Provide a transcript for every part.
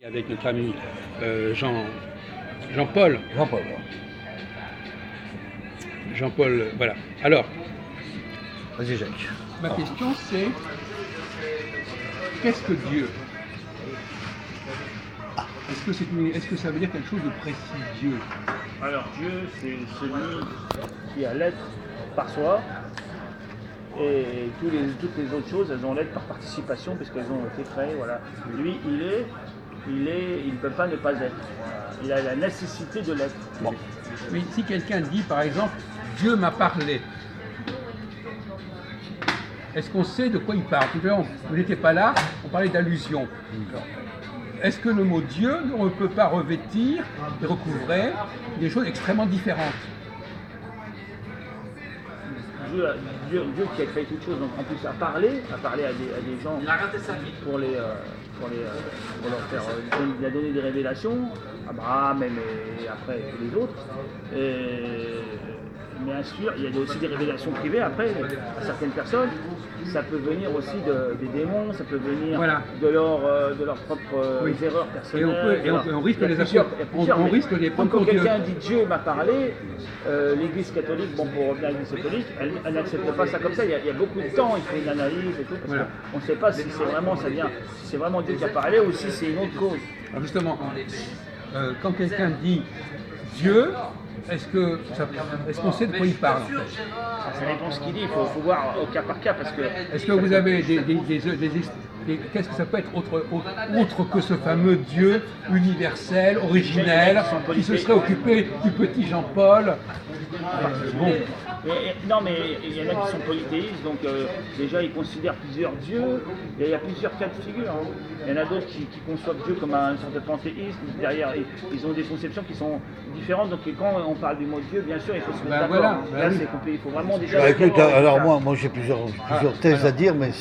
Avec notre ami Jean-Paul. Jean-Paul. Jean-Paul, voilà. Alors, Vas-y, Jacques. ma question c'est, qu'est-ce que Dieu? Est-ce que ça veut dire quelque chose de précis, Dieu? Alors Dieu, c'est celui qui a l'être par soi, et toutes les autres choses, elles ont l'être par participation, parce qu'elles ont été créées. Voilà. Lui, il ne peut pas ne pas être. Il a la nécessité de l'être. Bon. Mais si quelqu'un dit, par exemple, Dieu m'a parlé, est-ce qu'on sait de quoi il parle? Tout à l'heure, vous n'étiez pas là, on parlait d'allusion. Est-ce que le mot Dieu ne peut pas revêtir et recouvrer des choses extrêmement différentes? Dieu qui a créé toutes choses, donc en plus à parler à des gens pour leur faire il a donné des révélations, Abraham et après tous les autres. Mais bien sûr, il y a aussi des révélations privées après à certaines personnes. Ça peut venir aussi des démons, ça peut venir de leurs propres erreurs personnelles. Et on risque de les affirmer. On risque de les prendre quand pour Dieu. quelqu'un dit Dieu m'a parlé, l'Église catholique, bon pour revenir à l'Église catholique, elle n'accepte pas ça comme ça. Il y a beaucoup de temps, il faut une analyse et tout, parce qu'on ne sait pas si c'est vraiment Dieu qui a parlé ou si c'est une autre cause. Alors justement, quand quelqu'un dit Dieu, est-ce qu'on sait de quoi il parle en fait? Ça dépend de ce qu'il dit, il faut voir au cas par cas. Parce que est-ce que vous avez qu'est-ce que ça peut être autre que ce fameux Dieu universel, originel, qui se serait occupé du petit Jean-Paul? Bon. Non, mais il y en a qui sont polythéistes, donc déjà ils considèrent plusieurs dieux, il y a plusieurs cas de figure. Hein. Il y en a d'autres qui conçoivent Dieu comme une sorte de panthéisme, derrière ils ont des conceptions qui sont différentes, donc quand on parle du mot Dieu, bien sûr il faut se mettre d'accord. Voilà, là c'est compliqué, il faut vraiment déjà... Écoute, alors moi j'ai plusieurs thèses à dire, mais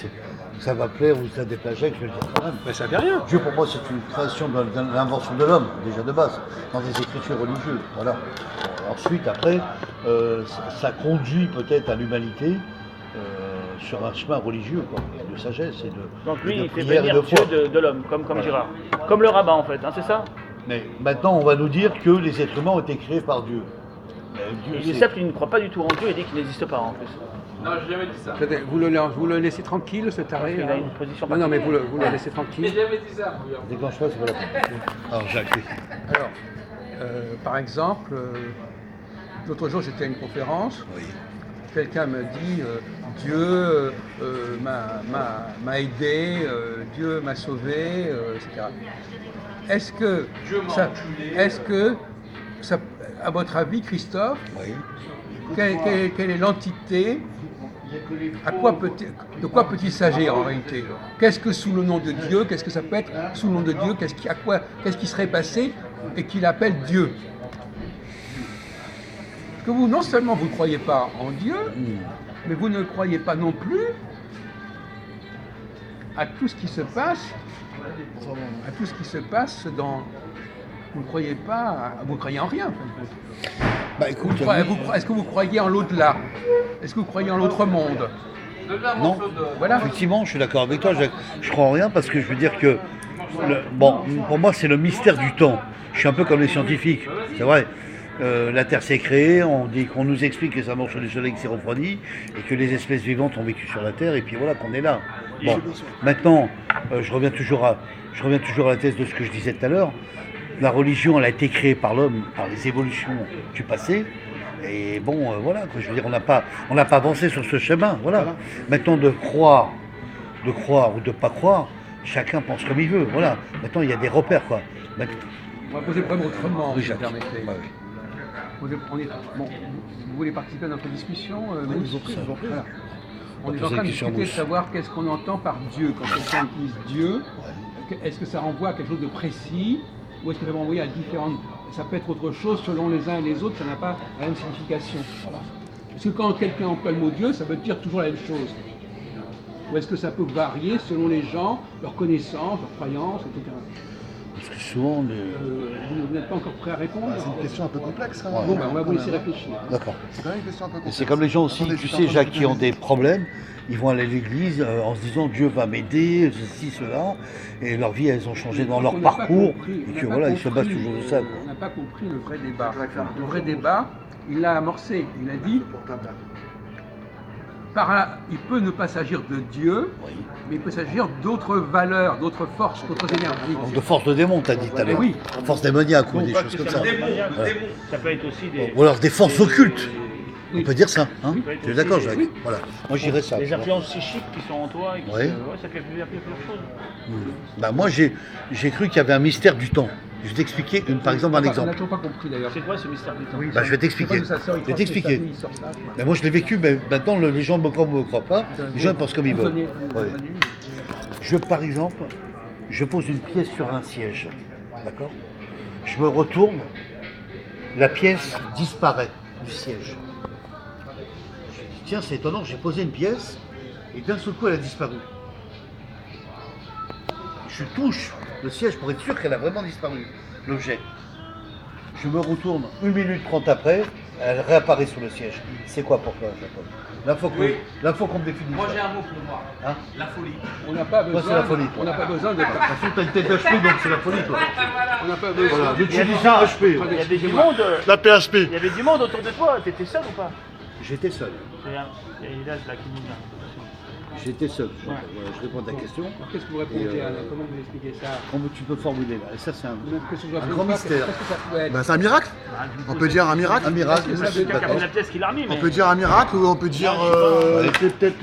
ça va plaire ou ça déplaire, je vais le dire quand même. Mais ça fait rien. Dieu pour moi c'est une création de l'invention de l'homme, déjà de base, dans des écritures religieuses. Voilà. Ensuite, après, ça conduit peut-être à l'humanité sur un chemin religieux, quoi, de sagesse et de donc lui, de il fait prière et venir de Dieu foi. de l'homme, comme Girard. Comme le rabbin en fait, hein, c'est ça? Mais maintenant, on va nous dire que les êtres humains ont été créés par Dieu. Il ne croit pas du tout en Dieu et dit qu'il n'existe pas en plus. Non, j'ai jamais dit ça. Vous le laissez tranquille, ce taré? Il a une position Non, mais particulière. vous le laissez tranquille. J'ai jamais dit ça. Regarde. Déclenche pas, c'est pas la peine. Alors Jacques, Alors, par exemple, l'autre jour j'étais à une conférence, oui. quelqu'un me dit Dieu m'a aidé, Dieu m'a sauvé, etc. Est-ce que à votre avis, Christophe, Oui. quelle est l'entité? De quoi peut-il s'agir en réalité? Qu'est-ce que sous le nom de Dieu? Qu'est-ce que ça peut être sous le nom de Dieu? Qu'est-ce qui serait passé et qu'il appelle Dieu? Parce que vous, non seulement vous ne croyez pas en Dieu, mais vous ne croyez pas non plus à tout ce qui se passe, dans... Vous ne croyez pas, vous ne croyez en rien. Bah écoute, Est-ce que vous croyez en l'au-delà? Est-ce que vous croyez en l'autre monde? non. Voilà. Effectivement, je suis d'accord avec toi, Jacques. Je crois en rien parce que je veux dire que, pour moi, c'est le mystère du temps. Je suis un peu comme les scientifiques, c'est vrai. La Terre s'est créée, qu'on nous explique que ça marche sur le soleil qui s'est refroidi et que les espèces vivantes ont vécu sur la Terre et puis voilà qu'on est là. Bon, maintenant, je reviens toujours à la thèse de ce que je disais tout à l'heure. La religion, elle a été créée par l'homme, par les évolutions du passé. Et bon, voilà, quoi, je veux dire, on n'a pas avancé sur ce chemin, voilà. Maintenant, de croire ou de pas croire, chacun pense comme il veut, voilà. Maintenant, il y a des repères, quoi. On va poser le problème autrement, Oui, si vous Jacques. permettez. Ouais, oui. Vous voulez participer à notre discussion? Oui, je vous prie. Voilà. On est poser en train de des questions, discuter de Bruce. savoir qu'est-ce qu'on entend par Dieu. Quand quelqu'un utilise Dieu, est-ce que ça renvoie à quelque chose de précis ou est-ce que ça va renvoyer à différentes... Ça peut être autre chose selon les uns et les autres, ça n'a pas la même signification. Parce que quand quelqu'un emploie le mot Dieu, ça veut dire toujours la même chose. Ou est-ce que ça peut varier selon les gens, leurs connaissances, leurs croyances, etc. Parce que souvent, Vous n'êtes pas encore prêt à répondre? C'est une question un peu complexe. Hein. Bon, ben, on va vous laisser réfléchir. d'accord. C'est quand même une question un peu Et complexe. c'est comme les gens aussi, Attendez, tu je suis sais, en train de Jacques, qui ont poser- des problèmes, ils vont aller à l'église en se disant Dieu va m'aider, ceci, cela, et leur vie, elles ont changé dans leur On n'a pas parcours, compris- on et n'a que pas voilà, ils se basent compris, toujours de ça. Quoi. On n'a pas compris le vrai débat. Le vrai débat, il l'a amorcé. Il a dit, par là, il peut ne pas s'agir de Dieu, Oui. mais il peut s'agir d'autres valeurs, d'autres forces, d'autres énergies. Donc de force de démon, t'as dit tout à l'heure. oui. Force démoniaque ou Non, des pas choses comme ça. spécialement Ouais. démoniaque, ça peut être aussi des... Ou alors des forces occultes. On Oui. peut dire ça, hein Oui. Tu es d'accord, Jacques Oui. Voilà. Moi, j'irais ça. Des tu vois. influences psychiques qui sont en toi et qui Ouais. ça fait plusieurs choses. Bah, moi, j'ai cru qu'il y avait un mystère du temps. Je vais t'expliquer, par exemple, un On n'a exemple. toujours pas compris d'ailleurs. C'est quoi ce mystère du temps? Oui, Bah, je vais ça- t'expliquer. je sais pas d'où ça sort, il Je vais transmet t'expliquer. ça, oui, il sort ça. Mais moi, je l'ai vécu, mais maintenant, les gens me croient ou ne me croient pas. Les gens pensent comme ils veulent. Venez, Ouais. venez. Par exemple, je pose une pièce sur un siège. D'accord? Je me retourne, la pièce disparaît du siège. Je dis, tiens, c'est étonnant, j'ai posé une pièce et d'un seul coup, elle a disparu. Je touche le siège pour être sûr qu'elle a vraiment disparu, l'objet. Je me retourne 1 minute 30 après, elle réapparaît sur le siège. C'est quoi pour toi, Jacob? Là, faut qu'on me définisse. Moi ça. j'ai un mot pour moi. Hein? La folie. On n'a pas besoin. c'est la folie. On n'a pas besoin de. De toute façon, t'as une tête d'HP, donc c'est la folie, toi. On n'a pas besoin. Voilà, de. tu dis ça, HP. Il y avait du monde, La PHP. il y avait du monde autour de toi. T'étais seul ou pas? J'étais seul. Il y a Hilal là qui nous là. J'étais seul. Voilà, je réponds à ta question. Alors, qu'est-ce que vous répondez Et, à comment vous expliquez ça? Comment tu peux formuler là? Et ça, c'est un Qu'est-ce que vous un appelez grand ça? mystère. Qu'est-ce que ça peut être? Bah, c'est un miracle. On peut dire un miracle. Un miracle, Est-ce que ça je suis veut dire Quelqu'un qui a d'accord. fait la pièce qui l'a remis, mais... On peut dire un miracle ou on peut dire Ouais. c'est peut-être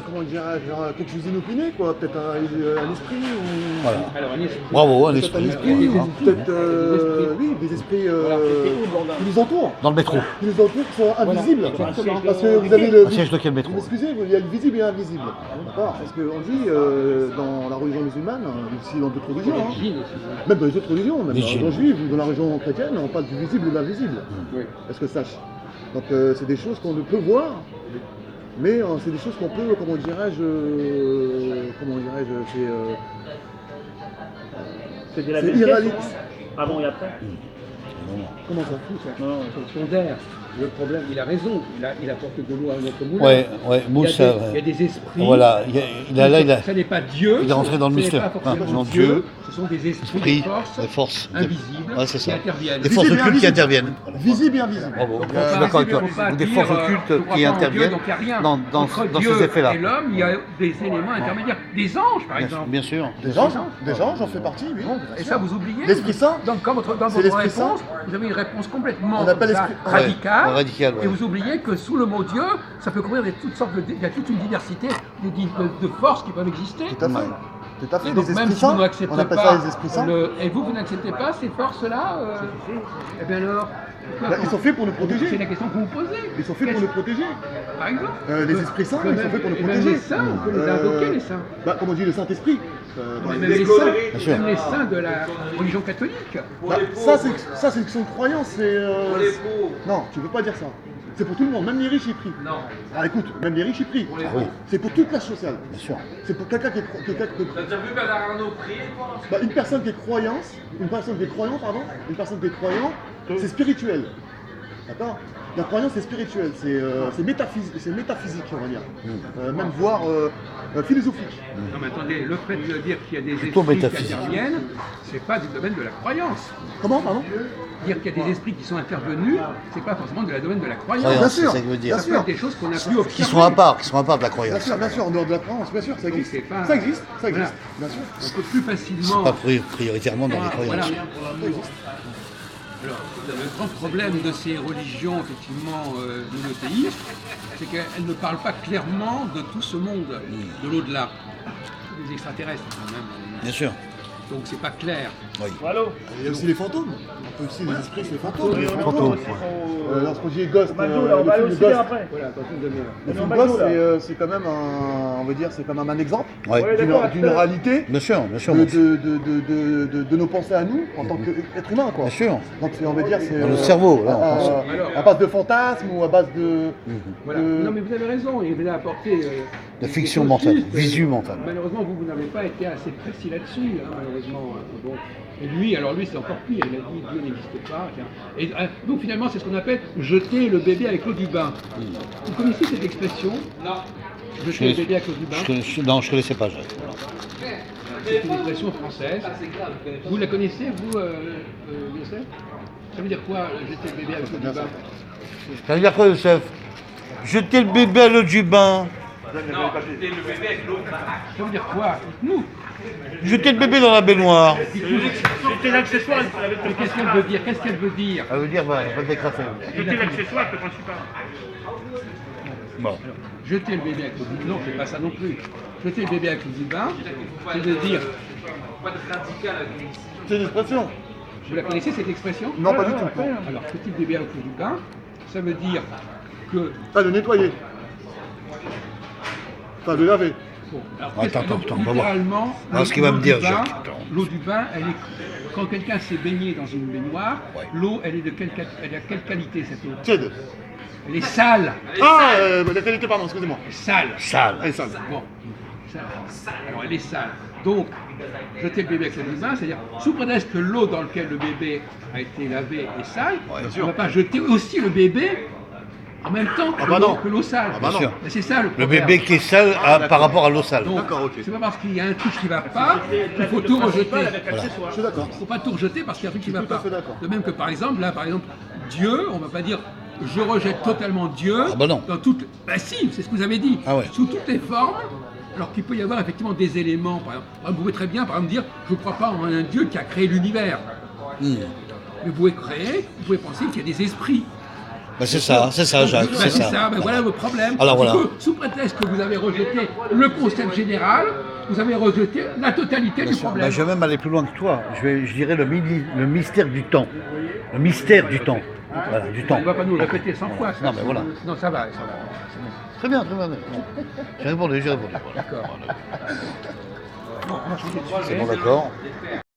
comment dirais-je, quelque chose d'inopiné quoi, peut-être un esprit ou Voilà. Alors, un esprit. Bravo, un peut-être esprit. un esprit ou Hein. peut-être oui des esprits qui nous entourent, Dans le métro. qui sont invisibles. exactement. Parce que vous avez le Un siège de quel métro? vous m'excusez, il y a le visible et l'invisible. D'accord. Parce qu'on dit dans la religion musulmane, aussi dans d'autres religions, hein, L'origine aussi. même dans les autres religions, même Les dans la djinns. religion juive ou dans la religion chrétienne, on parle du visible et de l'invisible. Oui. Est-ce que ça sache? Donc c'est des choses qu'on ne peut voir, mais c'est des choses qu'on peut, comment dirais-je, C'est de la c'est même pièce, irréaliste. au moins Avant et après? Comment ça? Non, c'est son d'air. Le problème, il a raison. Il apporte de l'eau à notre moulin. Ouais, Il y a Moussa. des- il y a des esprits. Voilà, Ça n'est pas Dieu. il est rentré dans le ce n'est mystère. pas forcément Ah, non, Dieu. Dieu. Ce sont des esprits, Esprit, des forces les forces. invisibles Ouais, c'est ça. qui interviennent. Des forces Visible et occultes qui invisible. interviennent. Visible et invisible. Bravo. Donc, Je suis d'accord avec toi. faut pas Ou des dire, forces je crois occultes pas qui en Dieu, interviennent donc il y a rien. dans Entre ces Dieu effets-là. et l'homme, il y a des éléments intermédiaires. Des anges, par exemple. Bien sûr. Des anges, j'en fais partie, oui. Et ça, vous oubliez. L'Esprit Saint. Donc, dans votre C'est l'Esprit réponse, vous avez une réponse complètement On appelle comme ça, l'esprit- Ouais, radicale. radical, ouais. Et vous oubliez que sous le mot Dieu, ça peut couvrir toutes sortes il y a toute une diversité de forces qui peuvent exister. Tout à fait. Tout à fait. Et donc, Les même esprits si vous saints, n'acceptez on appelle pas, ça les esprits saints. et vous n'acceptez pas ces forces-là, eh bien alors, Bah, ils sont faits pour nous c'est protéger. la question que vous vous posez. Ils sont faits pour nous protéger. Par exemple, Les esprits saints, ils sont faits pour nous et même protéger. les saints, on peut les invoquer, les saints. Bah, comme on dit, le Saint-Esprit. Dans Même les- les sûr. saints, même les saints de la religion catholique. Bah, ça, c'est son croyance. Non, tu peux pas dire ça. C'est pour tout le monde, même les riches ils prient. Non. Ah écoute, même les riches ils prient. Ah oui, C'est pour toute classe sociale. bien sûr. C'est pour quelqu'un qui est T'as déjà vu Bernard Arnault prier, toi? bah, une personne qui est croyant, une personne qui est croyant, c'est spirituel. D'accord? La croyance c'est spirituel, c'est métaphysique, on va dire. Même voire philosophique. Non mais attendez, le fait de dire qu'il y a des Plutôt esprits qui métaphysique. interviennent, c'est pas du domaine de la croyance. Comment, pardon? Dire qu'il y a des esprits qui sont intervenus, c'est pas forcément de la domaine de la croyance. Croyance, Bien c'est sûr, ça que je veux dire. bien Ça peut être des choses qu'on a pu observer. Qui sont à part de la Bien croyance. sûr, en dehors de la croyance, bien sûr, ça existe. c'est pas- Ça existe, Voilà. bien sûr. On peut plus facilement. Pas prioritairement dans les Voilà. croyances. Alors, le grand problème de ces religions, effectivement, monothéistes, c'est qu'elles ne parlent pas clairement de tout ce monde, de l'au-delà. Des extraterrestres, quand même. Bien sûr. Donc, c'est pas clair. Oui. Voilà. Il y a aussi les fantômes. On peut aussi les esprits, c'est les fantômes. Oui, on est fantômes, encore ouais. aussi au- Lorsqu'on dit Ghost, au McDo, là, on va aller au le film ciné Ghost, après. Voilà, attention, de le On est film au Ghost, McDo, là. c'est quand même on va dire, c'est quand même un exemple Ouais. Ouais, d'accord. d'une réalité Bien sûr, de, mon- de nos pensées à nous en tant qu'être humain, quoi. bien sûr. Donc on va dire c'est Dans le cerveau, là, on pense. à base de fantasmes ou à base de Voilà. de- Non, mais vous avez raison, il vous a apporté de fiction Et mentale, aussi, visu mentale. Malheureusement, vous n'avez pas été assez précis là-dessus, hein, malheureusement. Bon. Et lui, c'est encore pire, il a dit Dieu n'existe pas. Tiens. Et, donc finalement, c'est ce qu'on appelle jeter le bébé avec l'eau du bain. Vous connaissez cette expression? Non. Jeter le bébé avec l'eau du bain? Non, je ne connaissais pas. C'est une expression française. Vous la connaissez, vous, Youssef? Ça veut dire quoi, jeter le bébé avec l'eau du bain? Ça veut dire quoi, Youssef? Jeter le bébé à l'eau du bain. Non, jeter le bébé avec l'eau. Ça veut dire quoi? Nous. Jeter le bébé dans la baignoire. Jeter l'accessoire avec le Qu'est-ce qu'elle veut dire? Qu'est-ce qu'elle veut dire? Ça veut dire, bah, pas décrasser. Jeter l'accessoire avec le principal. Bon. Jeter le bébé avec l'eau du bain, non, c'est pas ça non plus. Jeter le bébé avec l'eau du bain, c'est de dire. Pas de radical avec une C'est une expression. Vous la connaissez cette expression? Non, pas du tout. non. Alors, jeter le bébé avec l'eau du bain, ça veut dire que. Ah, de nettoyer. Enfin, de laver. Bon, alors, Attends, donc, on va voir. littéralement, Alors, ce qu'il va me dire, l'eau du bain, Jacques, attends. l'eau du bain, elle est. Quand quelqu'un s'est baigné dans une baignoire, l'eau, elle est de quelle qualité cette eau? Tiède. Elle est sale. Ah, la qualité, pardon, excusez-moi. Sale. Sale. Elle est sale. Bon, sale. Alors elle est sale. Donc, jeter le bébé avec l'eau du bain, c'est-à-dire, sous prétexte que l'eau dans laquelle le bébé a été lavé est sale, on ne va pas jeter aussi le bébé en même temps que Ah bah non. que l'eau sale. Ah bah non. Et c'est ça le Le problème. bébé qui est sale par rapport à l'eau sale. Donc, D'accord, ok. c'est pas parce qu'il y a un truc qui ne va pas qu'il faut tout rejeter. Je suis d'accord. Il ne faut pas tout rejeter parce qu'il y a un truc qui ne va Tout à pas. fait d'accord. De même que par exemple, Dieu, on ne va pas dire je rejette totalement Dieu Ah bah non. dans toutes. Bah si, c'est ce que vous avez dit. Ah ouais. Sous toutes les formes, alors qu'il peut y avoir effectivement des éléments. Par exemple, vous pouvez très bien par exemple dire je ne crois pas en un Dieu qui a créé l'univers. Mais vous pouvez penser qu'il y a des esprits. Bah, c'est ça, Jacques, Bah, c'est ça. Ben voilà le problème. Alors, voilà. C'est que, sous prétexte que vous avez rejeté le concept général, vous avez rejeté la totalité du Bah, problème. je vais même aller plus loin que toi. Je dirais le mystère du temps. Le mystère du temps. Voilà, du temps. On ne va pas nous le répéter 100 fois. Ça. Non, mais voilà. Non, ça va. C'est bon. Très bien, très bien. J'ai répondu. D'accord. Bon, moi, je suis C'est bon, d'accord.